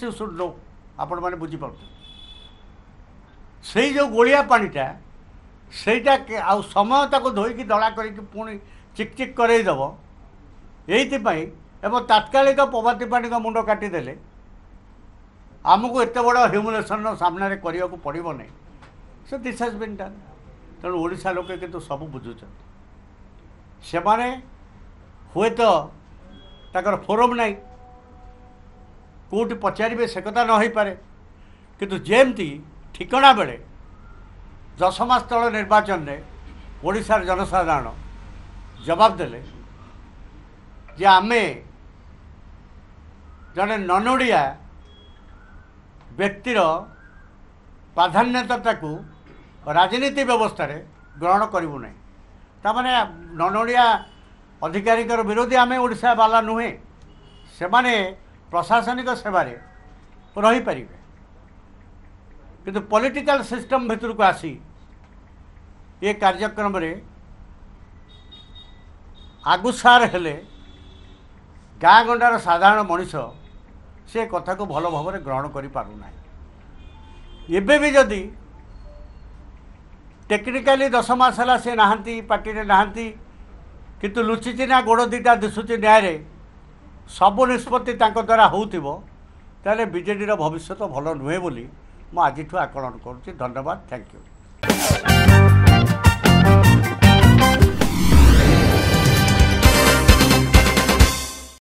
You should know आपण मैंने बुझीपार से जो गोलिया पानीटा सेटा आ समय ताको धोईकी दला करके पुणी चिकचिक करईदेव यही एवं तात्कालिक पबाती पाणी का मुंड काटिदेले आमको एत बड़ ह्यूमिलेसन सामने करने को पड़ो नहीं so this has been done तेणु ओडिशा लोके किंतु सब बुझुछन से माने हुए तो ताकर फोरम नहीं कौटी पचारे से कथा न हो पारे किंतु जेमती ठिकना बेले 10 मास तल निर्वाचन में ओडिशार जनसाधारण जवाब देले जे आमे जड़े ननोड़िया व्यक्तिर प्राधान्यता को राजनीति व्यवस्था रे ग्रहण करूँ ना ताने ननोड़िया अधिकारी विरोधी आम ओडिशा वाला नुहे से माने प्रशासनिक सेवारे रही पारे किंतु पॉलिटिकल सिस्टम भितर को आसी ये कार्यक्रम रे आगुसार हेले गाँ गंडार साधारण मनीष से कथा को भल भाव में ग्रहण कर पारना एबे भी जदि टेक्निकाली 10 मास है सी नहांती पार्टी रे नहांती किंतु लुचिची ना गोड़ दीटा दिशुची न्याय सबु निष्पत्ति द्वारा होते बीजेडी भविष्य भल नुहे बोली मुझे आज आकलन करुँच। धन्यवाद, थैंक यू।